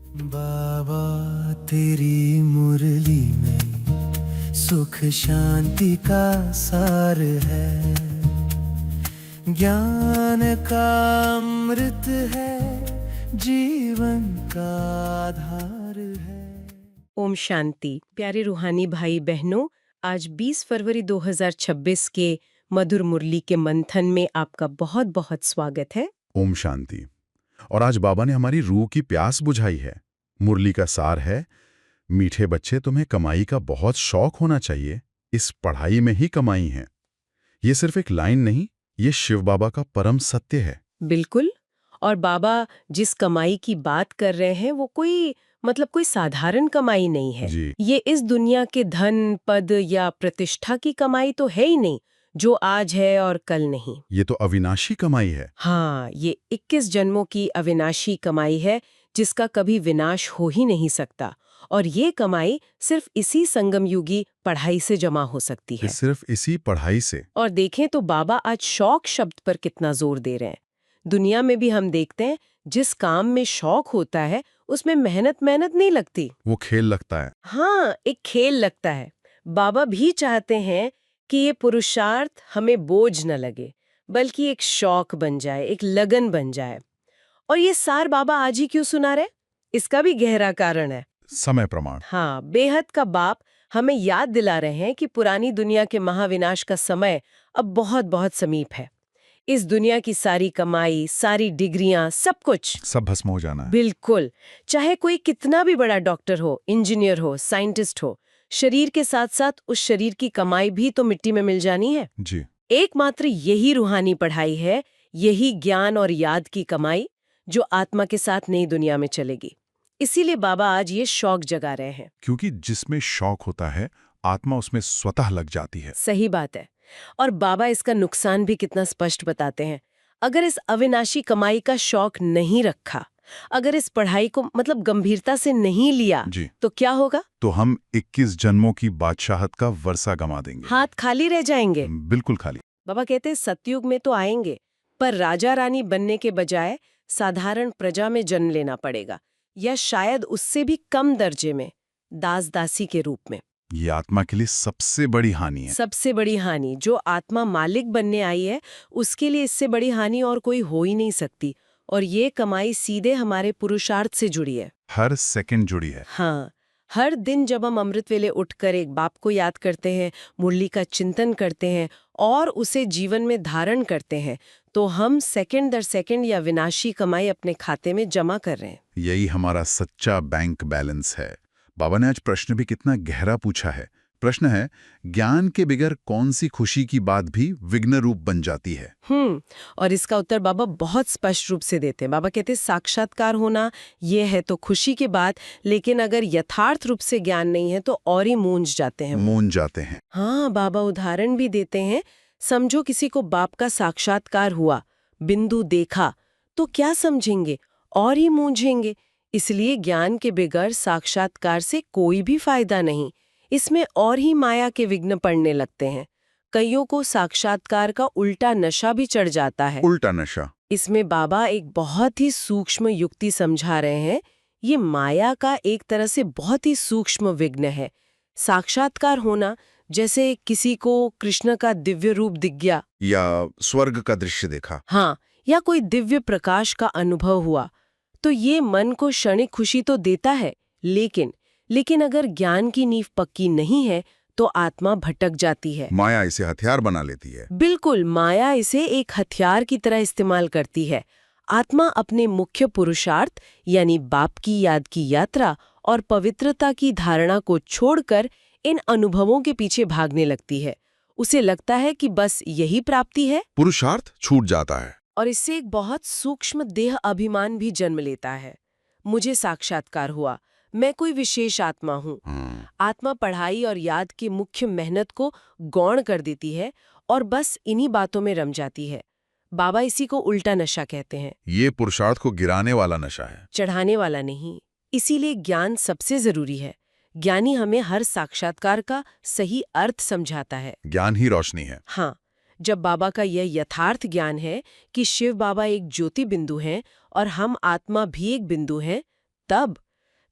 बाबा तेरी मुरली में सुख शांति का सार है, ज्ञान का अमृत है, जीवन का आधार है। ओम शांति। प्यारे रूहानी भाई बहनों, आज 20 फरवरी 2026 के मधुर मुरली के मंथन में आपका बहुत बहुत स्वागत है। ओम शांति। और आज बाबा ने हमारी रूह की प्यास बुझाई है। मुरली का सार है, मीठे बच्चे तुम्हें कमाई का बहुत शौक होना चाहिए, इस पढ़ाई में ही कमाई है। ये सिर्फ एक लाइन नहीं, ये शिव बाबा का परम सत्य है। बिल्कुल। और बाबा जिस कमाई की बात कर रहे हैं वो कोई साधारण कमाई नहीं है। जी। ये इस दुनिया के धन, पद या प्रतिष्ठा की कमाई तो है ही नहीं, जो आज है और कल नहीं। ये तो अविनाशी कमाई है। हाँ, ये 21 जन्मों की अविनाशी कमाई है, जिसका कभी विनाश हो ही नहीं सकता। और ये कमाई सिर्फ इसी संगम युगी पढ़ाई से जमा हो सकती है। सिर्फ इसी पढ़ाई से। और देखें तो बाबा आज शौक शब्द पर कितना जोर दे रहे हैं। दुनिया में भी हम देखते हैं, जिस काम में शौक होता है उसमें मेहनत नहीं लगती, वो खेल लगता है। हाँ, एक खेल लगता है। बाबा भी चाहते हैं कि ये पुरुषार्थ हमें बोझ न लगे, बल्कि एक शौक बन जाए, एक लगन बन जाए। और ये सार बाबा आज ही क्यों सुना रहे? इसका भी गहरा कारण है। समय प्रमाण। हाँ, बेहद का बाप हमें याद दिला रहे हैं कि पुरानी दुनिया के महाविनाश का समय अब बहुत बहुत समीप है। इस दुनिया की सारी कमाई, सारी डिग्रियां, सब कुछ सब भस्म हो जाना है। बिल्कुल। चाहे कोई कितना भी बड़ा डॉक्टर हो, इंजीनियर हो, साइंटिस्ट हो, शरीर के साथ साथ उस शरीर की कमाई भी तो मिट्टी में मिल जानी है। जी। एकमात्र यही रूहानी पढ़ाई है, यही ज्ञान और याद की कमाई, जो आत्मा के साथ नई दुनिया में चलेगी। इसीलिए बाबा आज ये शौक जगा रहे हैं। क्योंकि जिसमें शौक होता है, आत्मा उसमें स्वतः लग जाती है। सही बात है। और बाबा इसका नुकसान भी कितना स्पष्ट बताते हैं। अगर इस अविनाशी कमाई का शौक नहीं रखा, अगर इस पढ़ाई को गंभीरता से नहीं लिया, जी। तो क्या होगा? तो हम 21 जन्मों की बादशाहत का वर्षा गंवा देंगे। हाथ खाली रह जाएंगे। बिल्कुल खाली। बाबा कहते हैं सतयुग में तो आएंगे, पर राजा रानी बनने के बजाय साधारण प्रजा में जन्म लेना पड़ेगा, या शायद उससे भी कम दर्जे में, दास दासी के रूप में। ये आत्मा के लिए सबसे बड़ी हानि है। सबसे बड़ी हानि। जो आत्मा मालिक बनने आई है, उसके लिए इससे बड़ी हानि और कोई हो ही नहीं सकती। और ये कमाई सीधे हमारे पुरुषार्थ से जुड़ी है। हर सेकंड जुड़ी है। हाँ, हर दिन जब हम अमृत वेले उठकर एक बाप को याद करते हैं, मुरली का चिंतन करते हैं और उसे जीवन में धारण करते हैं, तो हम सेकंड दर सेकंड या विनाशी कमाई अपने खाते में जमा कर रहे हैं। यही हमारा सच्चा बैंक बैलेंस है। बाबा ने आज प्रश्न भी कितना गहरा पूछा है। प्रश्न है, ज्ञान के बगैर कौन सी खुशी की बात भी विघ्न रूप बन जाती है? और इसका उत्तर बाबा बहुत स्पष्ट रूप से देते हैं। बाबा कहते हैं साक्षात्कार होना ये है तो खुशी की बात, लेकिन अगर यथार्थ रूप से ज्ञान नहीं है तो और ही मूंझ जाते हैं। मूंझ जाते हैं। हाँ, बाबा उदाहरण भी देते हैं। समझो किसी को बाप का साक्षात्कार हुआ, बिंदु देखा, तो क्या समझेंगे? और ही मूंझेंगे। इसलिए ज्ञान के बगैर साक्षात्कार से कोई भी फायदा नहीं। इसमें और ही माया के विघ्न पड़ने लगते हैं। कईयों को साक्षात्कार का उल्टा नशा भी चढ़ जाता है। उल्टा नशा। इसमें बाबा एक बहुत ही सूक्ष्म युक्ति समझा रहे हैं। ये माया का एक तरह से बहुत ही सूक्ष्म विघ्न है। साक्षात्कार होना, जैसे किसी को कृष्ण का दिव्य रूप दिख गया, या स्वर्ग का दृश्य देखा। हाँ, या कोई दिव्य प्रकाश का अनुभव हुआ, तो ये मन को क्षणिक खुशी तो देता है, लेकिन अगर ज्ञान की नींव पक्की नहीं है तो आत्मा भटक जाती है। माया इसे हथियार बना लेती है। बिल्कुल, माया इसे एक हथियार की तरह इस्तेमाल करती है। आत्मा अपने मुख्य पुरुषार्थ यानी बाप की याद की यात्रा और पवित्रता की धारणा को छोड़कर इन अनुभवों के पीछे भागने लगती है। उसे लगता है कि बस यही प्राप्ति है। पुरुषार्थ छूट जाता है। और इससे एक बहुत सूक्ष्म देह अभिमान भी जन्म लेता है। मुझे साक्षात्कार हुआ, मैं कोई विशेष आत्मा हूँ। आत्मा पढ़ाई और याद की मुख्य मेहनत को गौण कर देती है और बस इन्हीं बातों में रम जाती है। बाबा इसी को उल्टा नशा कहते हैं। ये पुरुषार्थ को गिराने वाला नशा है, चढ़ाने वाला नहीं। इसीलिए ज्ञान सबसे जरूरी है। ज्ञानी हमें हर साक्षात्कार का सही अर्थ समझाता है। ज्ञान ही रोशनी है। हाँ, जब बाबा का यह यथार्थ ज्ञान है कि शिव बाबा एक ज्योति बिंदु हैं और हम आत्मा भी एक बिंदु हैं, तब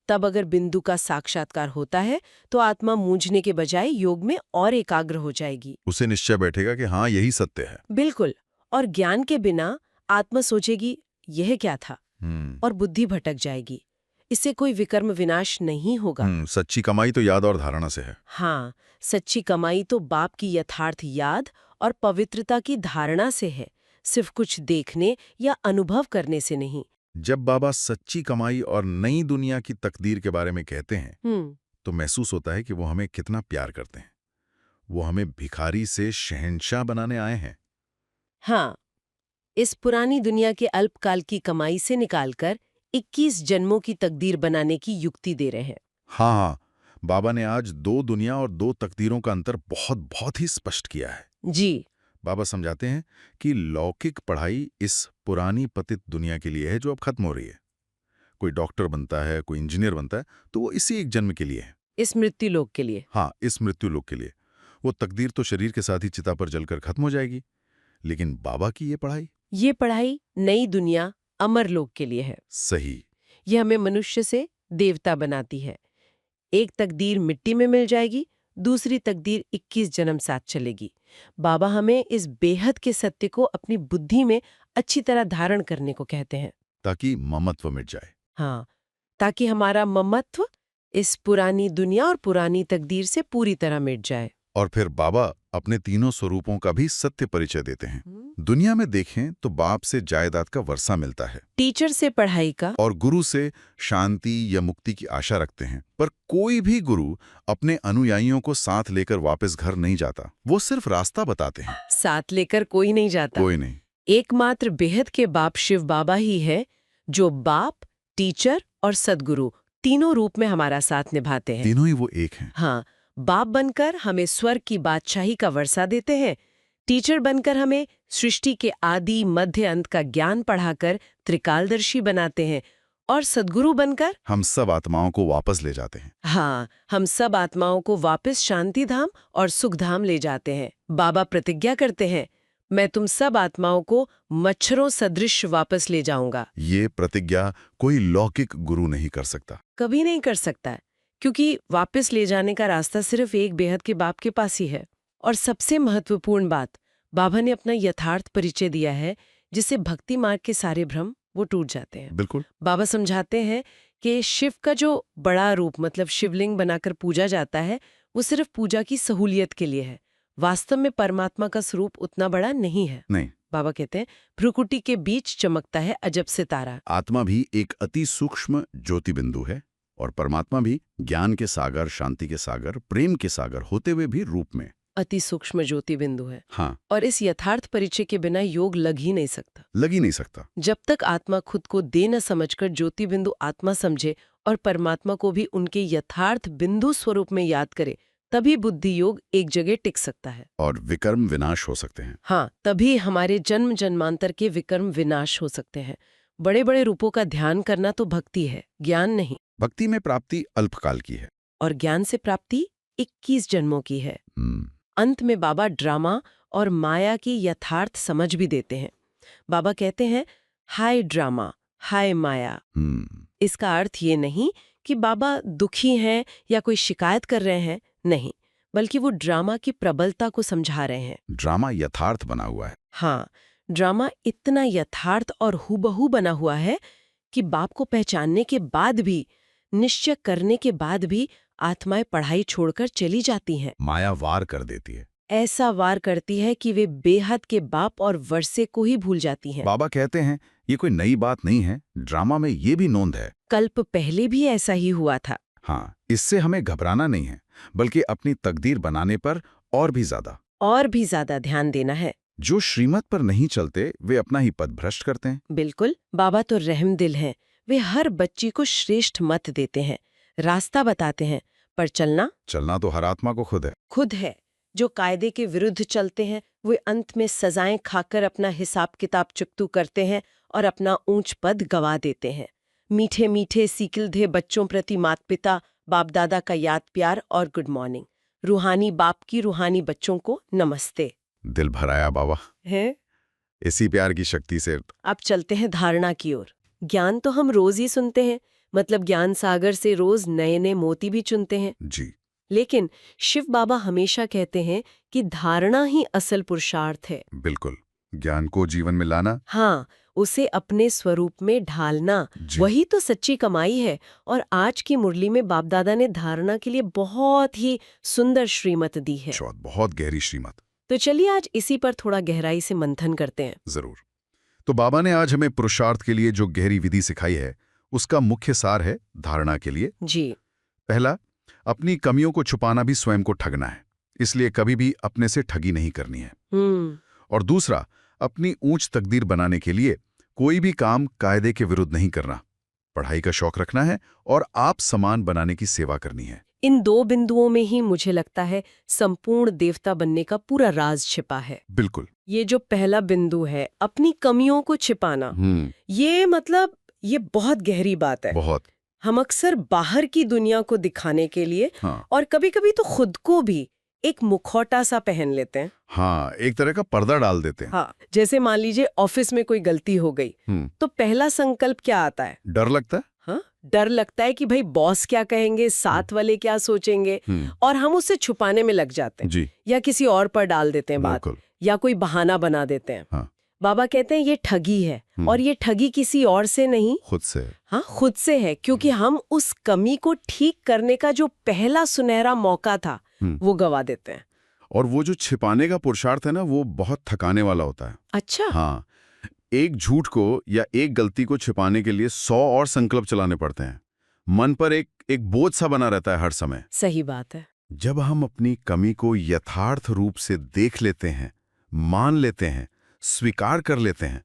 तब अगर बिंदु का साक्षात्कार होता है तो आत्मा मूंझने के बजाय योग में और एकाग्र हो जाएगी। उसे निश्चय बैठेगा कि हाँ यही सत्य है। बिल्कुल। और ज्ञान के बिना आत्मा सोचेगी यह क्या था, और बुद्धि भटक जाएगी। इससे कोई विकर्म विनाश नहीं होगा। सच्ची कमाई तो याद और धारणा से है। हाँ, सच्ची कमाई तो बाप की यथार्थ याद और पवित्रता की धारणा से है, सिर्फ कुछ देखने या अनुभव करने से नहीं। जब बाबा सच्ची कमाई और नई दुनिया की तकदीर के बारे में कहते हैं तो महसूस होता है कि वो हमें कितना प्यार करते हैं। वो हमें भिखारी से शहंशाह बनाने आए हैं। हाँ, इस पुरानी दुनिया के अल्पकाल की कमाई से निकालकर 21 जन्मों की तकदीर बनाने की युक्ति दे रहे हैं। हाँ, बाबा ने आज 2 दुनिया और 2 तकदीरों का अंतर बहुत बहुत ही स्पष्ट किया है। जी। बाबा समझाते हैं कि लौकिक पढ़ाई इस पुरानी पतित दुनिया के लिए है जो अब खत्म हो रही है। कोई डॉक्टर बनता है, कोई इंजीनियर बनता है, तो वो इसी एक जन्म के लिए है। इस मृत्यु लोक के लिए। हाँ, इस मृत्यु लोक के लिए। वो तकदीर तो शरीर के साथ ही चिता पर जलकर खत्म हो जाएगी। लेकिन बाबा की ये पढ़ाई नई दुनिया अमर लोक के लिए है। सही। ये हमें मनुष्य से देवता बनाती है। एक तकदीर मिट्टी में मिल जाएगी, दूसरी तकदीर 21 जन्म साथ चलेगी। बाबा हमें इस बेहद के सत्य को अपनी बुद्धि में अच्छी तरह धारण करने को कहते हैं। ताकि ममत्व मिट जाए। हाँ, ताकि हमारा ममत्व इस पुरानी दुनिया और पुरानी तकदीर से पूरी तरह मिट जाए। और फिर बाबा अपने तीनों स्वरूपों का भी सत्य परिचय देते हैं। दुनिया में देखें तो बाप से जायदाद का वर्षा मिलता है, टीचर से पढ़ाई का, और गुरु से शांति या मुक्ति की आशा रखते हैं। पर कोई भी गुरु अपने अनुयायियों को साथ लेकर वापस घर नहीं जाता। वो सिर्फ रास्ता बताते हैं। साथ लेकर कोई नहीं जाता। कोई नहीं। एकमात्र बेहद के बाप शिव बाबा ही है जो बाप, टीचर और सद्गुरु तीनों रूप में हमारा साथ निभाते हैं। तीनों ही वो एक हैं। हाँ, बाप बनकर हमें स्वर्ग की बादशाही का वर्षा देते हैं, टीचर बनकर हमें सृष्टि के आदि मध्य अंत का ज्ञान पढ़ाकर त्रिकालदर्शी बनाते हैं, और सद्गुरु बनकर हम सब आत्माओं को वापस ले जाते हैं। हाँ, हम सब आत्माओं को वापस शांति धाम और सुख धाम ले जाते हैं। बाबा प्रतिज्ञा करते हैं, मैं तुम सब आत्माओं को मच्छरों सदृश वापस ले जाऊंगा। ये प्रतिज्ञा कोई लौकिक गुरु नहीं कर सकता। कभी नहीं कर सकता है, क्योंकि वापस ले जाने का रास्ता सिर्फ एक बेहद के बाप के पास ही है। और सबसे महत्वपूर्ण बात, बाबा ने अपना यथार्थ परिचय दिया है, जिससे भक्ति मार्ग के सारे भ्रम वो टूट जाते हैं। बिल्कुल। बाबा समझाते हैं कि शिव का जो बड़ा रूप मतलब शिवलिंग बनाकर पूजा जाता है, वो सिर्फ पूजा की सहूलियत के लिए है। वास्तव में परमात्मा का स्वरूप उतना बड़ा नहीं है। नहीं। बाबा कहते हैं, भ्रुकुटी के बीच चमकता है अजब सितारा। आत्मा भी एक अति सूक्ष्म ज्योति बिंदु है, और परमात्मा भी ज्ञान के सागर, शांति के सागर, प्रेम के सागर होते हुए भी रूप में अति सूक्ष्म ज्योति बिंदु है। हाँ। और इस यथार्थ परिचय के बिना योग लग ही नहीं सकता। लग ही नहीं सकता। जब तक आत्मा खुद को दे न समझकर ज्योति बिंदु आत्मा समझे और परमात्मा को भी उनके यथार्थ बिंदु स्वरूप में याद करे, तभी बुद्धि योग एक जगह टिक सकता है। और विकर्म विनाश हो सकते हैं। हाँ, तभी हमारे जन्म जन्मांतर के विकर्म विनाश हो सकते हैं। बड़े बड़े रूपों का ध्यान करना तो भक्ति है, ज्ञान नहीं। भक्ति में प्राप्ति अल्पकाल की है, और ज्ञान से प्राप्ति 21 जन्मों की है। अंत में बाबा ड्रामा और माया की यथार्थ समझ भी देते हैं। बाबा कहते हैं, हाय ड्रामा, हाय माया। इसका अर्थ ये नहीं कि बाबा दुखी हैं या कोई शिकायत कर रहे हैं, नहीं, बल्कि वो ड्रामा की प्रबलता को समझा रहे हैं। ड्रामा यथार्थ बना हुआ है। हाँ, ड्रामा इतना यथार्थ और हूबहू बना हुआ है कि बाप को पहचानने के बाद भी, निश्चय करने के बाद भी आत्माएं पढ़ाई छोड़कर चली जाती हैं। माया वार कर देती है। ऐसा वार करती है कि वे बेहद के बाप और वर्षे को ही भूल जाती हैं। बाबा कहते हैं, ये कोई नई बात नहीं है, ड्रामा में ये भी नोंद है। कल्प पहले भी ऐसा ही हुआ था। हाँ, इससे हमें घबराना नहीं है, बल्कि अपनी तकदीर बनाने पर और भी ज्यादा ध्यान देना है। जो श्रीमत पर नहीं चलते, वे अपना ही पद भ्रष्ट करते हैं। बिल्कुल, बाबा तो रहमदिल हैं। वे हर बच्ची को श्रेष्ठ मत देते हैं, रास्ता बताते हैं, पर चलना तो हर आत्मा को खुद है। जो कायदे के विरुद्ध चलते हैं, वे अंत में सजाएं खाकर अपना हिसाब किताब चुकतू करते हैं और अपना ऊंच पद गवा देते हैं। मीठे मीठे सीखिलधे बच्चों प्रति माता पिता बाप दादा का याद प्यार और गुड मॉर्निंग। रूहानी बाप की रूहानी बच्चों को नमस्ते। दिल भर आया बाबा है। इसी प्यार की शक्ति से अब चलते हैं धारणा की ओर। ज्ञान तो हम रोज ही सुनते हैं, मतलब ज्ञान सागर से रोज नए नए मोती भी चुनते हैं। जी लेकिन शिव बाबा हमेशा कहते हैं कि धारणा ही असल पुरुषार्थ है। बिल्कुल, ज्ञान को जीवन में लाना। हाँ, उसे अपने स्वरूप में ढालना, जी। वही तो सच्ची कमाई है। और आज की मुरली में बाप दादा ने धारणा के लिए बहुत ही सुंदर श्रीमत दी है। बहुत गहरी श्रीमत। तो चलिए आज इसी पर थोड़ा गहराई से मंथन करते हैं। जरूर। तो बाबा ने आज हमें पुरुषार्थ के लिए जो गहरी विधि सिखाई है, उसका मुख्य सार है धारणा के लिए। जी। पहला, अपनी कमियों को छुपाना भी स्वयं को ठगना है, इसलिए कभी भी अपने से ठगी नहीं करनी है। और दूसरा, अपनी ऊंच तकदीर बनाने के लिए कोई भी काम कायदे के विरुद्ध नहीं करना, पढ़ाई का शौक रखना है और आप समान बनाने की सेवा करनी है। इन दो बिंदुओं में ही मुझे लगता है संपूर्ण देवता बनने का पूरा राज छिपा है। बिल्कुल। ये जो पहला बिंदु है, अपनी कमियों को छिपाना, ये मतलब ये बहुत गहरी बात है। बहुत। हम अक्सर बाहर की दुनिया को दिखाने के लिए हाँ। और कभी-कभी तो खुद को भी एक मुखौटा सा पहन लेते हैं। हाँ, एक तरह का पर्दा डाल देते हैं। हाँ, जैसे मान लीजिए ऑफिस में कोई गलती हो गई, तो पहला संकल्प क्या आता है? डर लगता है। हाँ, डर लगता है कि भाई बॉस क्या कहेंगे, साथ वाले क्या सोचेंगे, और हम उससे छुपाने में लग जाते हैं। जी। या किसी और पर डाल देते हैं बात, या कोई बहाना बना देते हैं। हाँ। बाबा कहते हैं ये ठगी है, और ये ठगी किसी और से नहीं, खुद से। हाँ, खुद से है, क्योंकि हम उस कमी को ठीक करने का जो पहला सुनहरा मौका था वो गवा देते हैं। और वो जो छिपाने का पुरुषार्थ है ना, वो बहुत थकाने वाला होता है। अच्छा। हाँ, एक झूठ को या एक गलती को छिपाने के लिए 100 और संकल्प चलाने पड़ते हैं। मन पर एक बोझ सा बना रहता है हर समय। सही बात है। जब हम अपनी कमी को यथार्थ रूप से देख लेते हैं, मान लेते हैं, स्वीकार कर लेते हैं,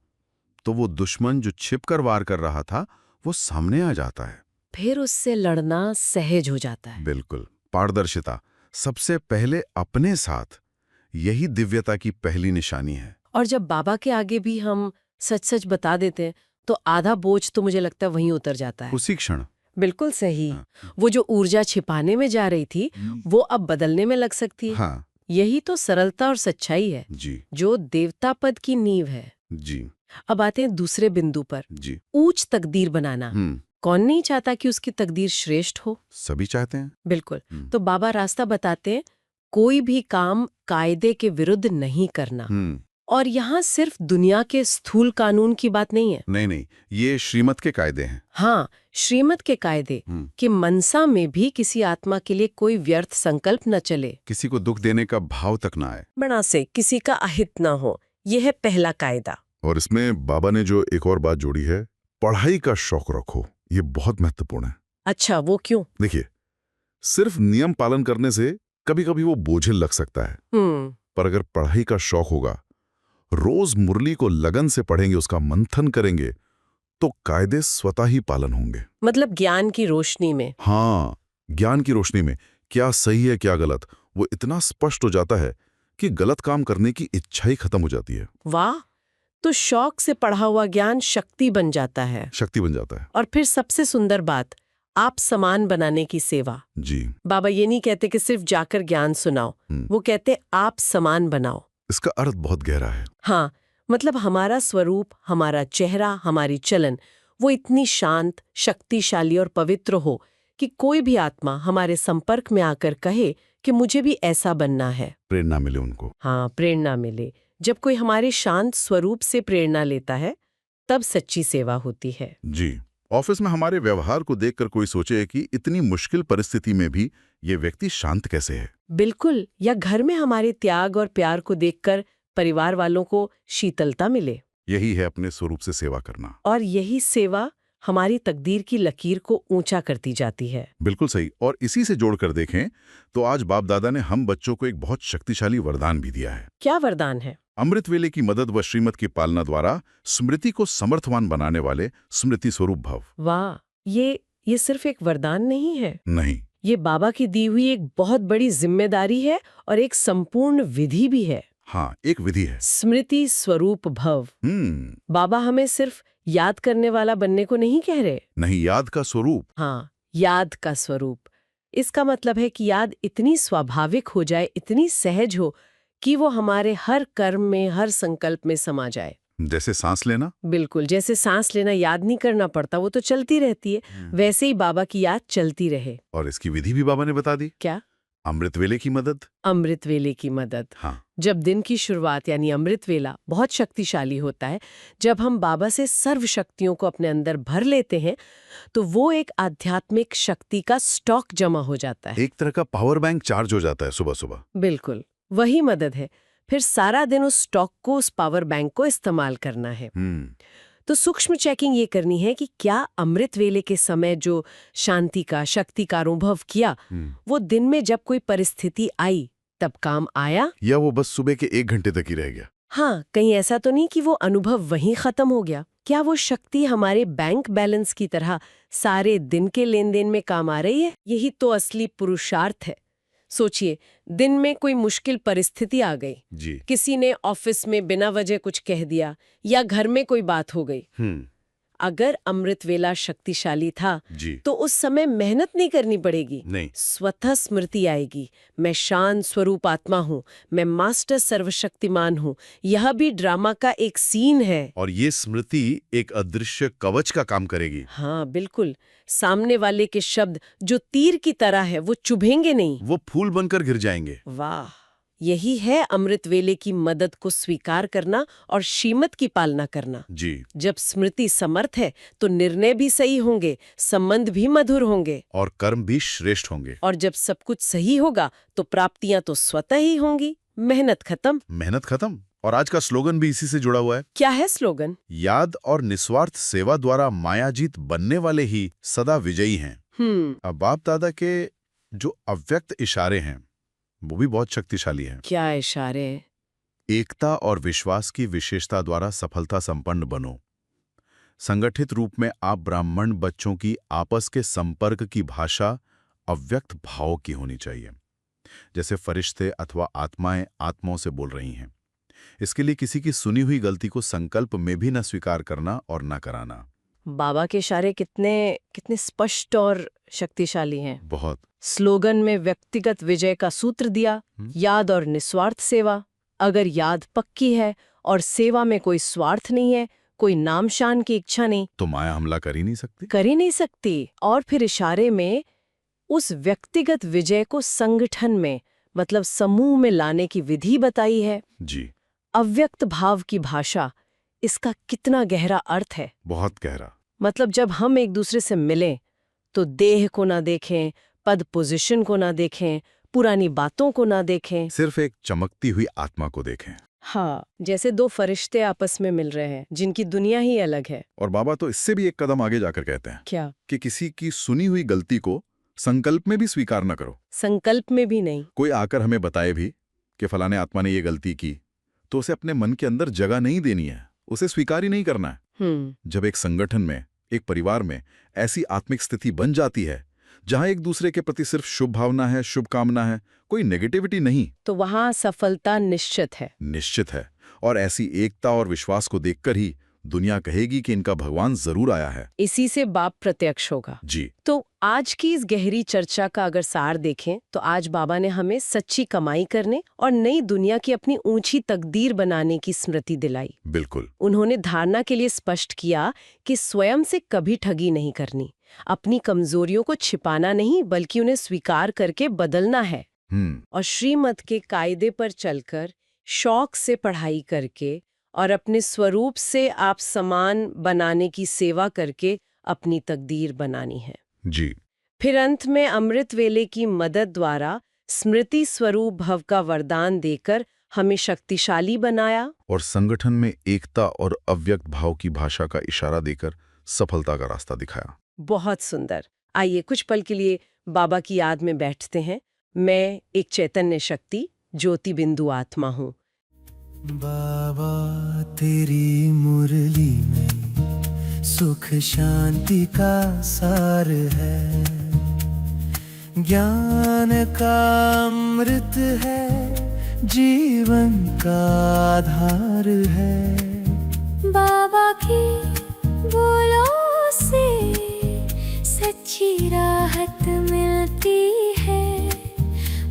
तो वो दुश्मन जो छिपकर वार कर रहा था वो सामने आ जाता है। फिर उससे लड़ना सहज हो जाता है। बिल्कुल। पारदर्शिता सबसे पहले अपने साथ, यही दिव्यता की पहली निशानी है। और जब बाबा के आगे भी हम सच सच बता देते हैं तो आधा बोझ तो मुझे लगता है वहीं उतर जाता है, उसी क्षण। बिल्कुल सही। वो जो ऊर्जा छिपाने में जा रही थी वो अब बदलने में लग सकती है। हाँ। यही तो सरलता और सच्चाई है जी। जो देवता पद की नींव है। जी। अब आते हैं दूसरे बिंदु पर। जी। ऊंच तकदीर बनाना। कौन नहीं चाहता कि उसकी तकदीर श्रेष्ठ हो? सभी चाहते हैं। बिल्कुल। तो बाबा रास्ता बताते हैं, कोई भी काम कायदे के विरुद्ध नहीं करना। और यहाँ सिर्फ दुनिया के स्थूल कानून की बात नहीं है। नहीं, ये श्रीमत के कायदे हैं। हाँ, श्रीमत के कायदे कि मनसा में भी किसी आत्मा के लिए कोई व्यर्थ संकल्प न चले, किसी को दुख देने का भाव तक ना आए, बना से किसी का अहित न हो। यह है पहला कायदा। और इसमें बाबा ने जो एक और बात जोड़ी है, पढ़ाई का शौक रखो। ये बहुत महत्वपूर्ण है। अच्छा, वो क्यों? देखिए, सिर्फ नियम पालन करने से कभी कभी वो बोझिल लग सकता है, पर अगर पढ़ाई का शौक होगा, रोज मुरली को लगन से पढ़ेंगे, उसका मंथन करेंगे, तो कायदे स्वतः ही पालन होंगे। मतलब ज्ञान की रोशनी में। हाँ, ज्ञान की रोशनी में क्या सही है क्या गलत, वो इतना स्पष्ट हो जाता है कि गलत काम करने की इच्छा ही खत्म हो जाती है। वाह! तो शौक से पढ़ा हुआ ज्ञान शक्ति बन जाता है। शक्ति बन जाता है। और फिर सबसे सुंदर बात, आप समान बनाने की सेवा। जी। बाबा ये नहीं कहते कि सिर्फ जाकर ज्ञान सुनाओ, वो कहते आप समान बनाओ। इसका अर्थ बहुत गहरा है। हाँ, मतलब हमारा स्वरूप, हमारा चेहरा, हमारी चलन वो इतनी शांत, शक्तिशाली और पवित्र हो कि कोई भी आत्मा हमारे संपर्क में आकर कहे कि मुझे भी ऐसा बनना है। प्रेरणा मिले उनको। हाँ, प्रेरणा मिले। जब कोई हमारे शांत स्वरूप से प्रेरणा लेता है, तब सच्ची सेवा होती है। जी। ऑफिस में हमारे व्यवहार को देखकर कोई सोचे कि इतनी मुश्किल परिस्थिति में भी ये व्यक्ति शांत कैसे है। बिल्कुल। या घर में हमारे त्याग और प्यार को देखकर परिवार वालों को शीतलता मिले। यही है अपने स्वरूप से सेवा करना। और यही सेवा हमारी तकदीर की लकीर को ऊंचा करती जाती है। बिल्कुल सही। और इसी से जोड़कर देखें तो आज बाप दादा ने हम बच्चों को एक बहुत शक्तिशाली वरदान भी दिया है। क्या वरदान है? अमृत वेले की मदद व श्रीमत की पालना द्वारा स्मृति को समर्थवान बनाने वाले स्मृति स्वरूप भव। वाह! ये सिर्फ एक वरदान नहीं है। नहीं, ये बाबा की दी हुई एक बहुत बड़ी जिम्मेदारी है और एक संपूर्ण विधि भी है। हाँ, एक विधि है। स्मृति स्वरूप भव। बाबा हमें सिर्फ याद करने वाला बनने को नहीं कह रहे। नहीं, याद का स्वरूप। हाँ, याद का स्वरूप। इसका मतलब है कि याद इतनी स्वाभाविक हो जाए, इतनी सहज हो कि वो हमारे हर कर्म में, हर संकल्प में समा जाए। जैसे सांस लेना। बिल्कुल, जैसे सांस लेना याद नहीं करना पड़ता, वो तो चलती रहती है, वैसे ही बाबा की याद चलती रहे। और इसकी विधि भी बाबा ने बता दी। क्या? अमृत वेले की मदद। अमृत वेले की मदद। हाँ, जब दिन की शुरुआत यानी अमृत वेला बहुत शक्तिशाली होता है, जब हम बाबा से सर्व शक्तियों को अपने अंदर भर लेते हैं, तो वो एक आध्यात्मिक शक्ति का स्टॉक जमा हो जाता है। एक तरह का पावर बैंक चार्ज हो जाता है सुबह सुबह। बिल्कुल, वही मदद है। फिर सारा दिन उस स्टॉक को, उस पावर बैंक को इस्तेमाल करना है। तो सूक्ष्म चेकिंग ये करनी है कि क्या अमृत वेले के समय जो शांति का, शक्ति का अनुभव किया, वो दिन में जब कोई परिस्थिति आई तब काम आया, या वो बस सुबह के 1 घंटे तक ही रह गया। हाँ, कहीं ऐसा तो नहीं कि वो अनुभव वहीं खत्म हो गया। क्या वो शक्ति हमारे बैंक बैलेंस की तरह सारे दिन के लेन देन में काम आ रही है? यही तो असली पुरुषार्थ है। सोचिए, दिन में कोई मुश्किल परिस्थिति आ गई, जी। किसी ने ऑफिस में बिना वजह कुछ कह दिया या घर में कोई बात हो गई। अगर अमृत वेला शक्तिशाली था, जी। तो उस समय मेहनत नहीं करनी पड़ेगी। नहीं। स्वतः स्मृति आएगी, मैं शांत स्वरूप आत्मा हूँ, मैं मास्टर सर्वशक्तिमान हूँ। यह भी ड्रामा का एक सीन है। और ये स्मृति एक अदृश्य कवच का काम करेगी। हाँ बिल्कुल, सामने वाले के शब्द जो तीर की तरह है वो चुभेंगे नहीं, वो फूल बनकर गिर जाएंगे। वाह, यही है अमृत वेले की मदद को स्वीकार करना और श्रीमत की पालना करना। जी। जब स्मृति समर्थ है तो निर्णय भी सही होंगे, संबंध भी मधुर होंगे और कर्म भी श्रेष्ठ होंगे। और जब सब कुछ सही होगा तो प्राप्तियां तो स्वतः ही होंगी। मेहनत खत्म। मेहनत खत्म। और आज का स्लोगन भी इसी से जुड़ा हुआ है। क्या है स्लोगन? याद और निस्वार्थ सेवा द्वारा मायाजीत बनने वाले ही सदा विजयी हैं। अब बाप दादा के जो अव्यक्त इशारे हैं वो भी बहुत शक्तिशाली हैं। क्या इशारे? एकता और विश्वास की विशेषता द्वारा सफलता संपन्न बनो। संगठित रूप में आप ब्राह्मण बच्चों की आपस के संपर्क की भाषा अव्यक्त भाव की होनी चाहिए, जैसे फरिश्ते अथवा आत्माएं आत्माओं से बोल रही हैं। इसके लिए किसी की सुनी हुई गलती को संकल्प में भी न स्वीकार करना और न कराना। बाबा के इशारे कितने स्पष्ट और शक्तिशाली हैं। बहुत। स्लोगन में व्यक्तिगत विजय का सूत्र दिया, याद और निस्वार्थ सेवा। अगर याद पक्की है और सेवा में कोई स्वार्थ नहीं है, कोई नाम शान की इच्छा नहीं, तो माया हमला कर ही नहीं सकती। और फिर इशारे में उस व्यक्तिगत विजय को संगठन में, मतलब समूह में लाने की विधि बताई है। जी। अव्यक्त भाव की भाषा, इसका कितना गहरा अर्थ है। बहुत गहरा। मतलब जब हम एक दूसरे से मिलें तो देह को ना देखें, पद पोजीशन को ना देखें, पुरानी बातों को ना देखें, सिर्फ एक चमकती हुई आत्मा को देखें। हाँ, जैसे दो फरिश्ते आपस में मिल रहे हैं जिनकी दुनिया ही अलग है। और बाबा तो इससे भी एक कदम आगे जाकर कहते हैं। क्या? कि किसी की सुनी हुई गलती को संकल्प में भी स्वीकार न करो। संकल्प में भी नहीं। कोई आकर हमें बताए भी कि फलाने आत्मा ने ये गलती की, तो उसे अपने मन के अंदर जगह नहीं देनी है, उसे स्वीकार ही नहीं करना है। जब एक संगठन में, एक परिवार में ऐसी आत्मिक स्थिति बन जाती है जहां एक दूसरे के प्रति सिर्फ शुभ भावना है, शुभ कामना है, कोई नेगेटिविटी नहीं, तो वहां सफलता निश्चित है। निश्चित है। और ऐसी एकता और विश्वास को देखकर ही दुनिया कहेगी कि इनका भगवान जरूर आया है। इसी से बाप प्रत्यक्ष होगा। जी। तो आज की इस गहरी चर्चा का अगर सार देखें तो आज बाबा ने हमें सच्ची कमाई करने और नई दुनिया की अपनी ऊंची तकदीर बनाने की स्मृति दिलाई। बिल्कुल। उन्होंने धारणा के लिए स्पष्ट किया कि स्वयं से कभी ठगी नहीं करनी, अपनी कमजोरियों को छिपाना नहीं बल्कि उन्हें स्वीकार करके बदलना है। और श्रीमत के कायदे पर चलकर, शौक से पढ़ाई करके और अपने स्वरूप से आप समान बनाने की सेवा करके अपनी तकदीर बनानी है। जी। फिर अंत में अमृत वेले की मदद द्वारा स्मृति स्वरूप भव का वरदान देकर हमें शक्तिशाली बनाया और संगठन में एकता और अव्यक्त भाव की भाषा का इशारा देकर सफलता का रास्ता दिखाया। बहुत सुंदर। आइए कुछ पल के लिए बाबा की याद में बैठते हैं। मैं एक चैतन्य शक्ति, ज्योति बिंदु आत्मा हूँ। बाबा तेरी मुरली में सुख शांति का सार है, ज्ञान का अमृत है, जीवन का आधार है। बाबा की बोलों से सच्ची राहत मिलती है,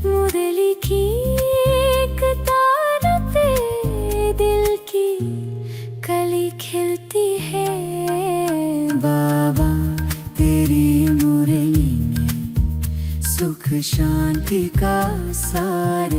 मुरली की एक तारते दिल की कल सुख शांति का सार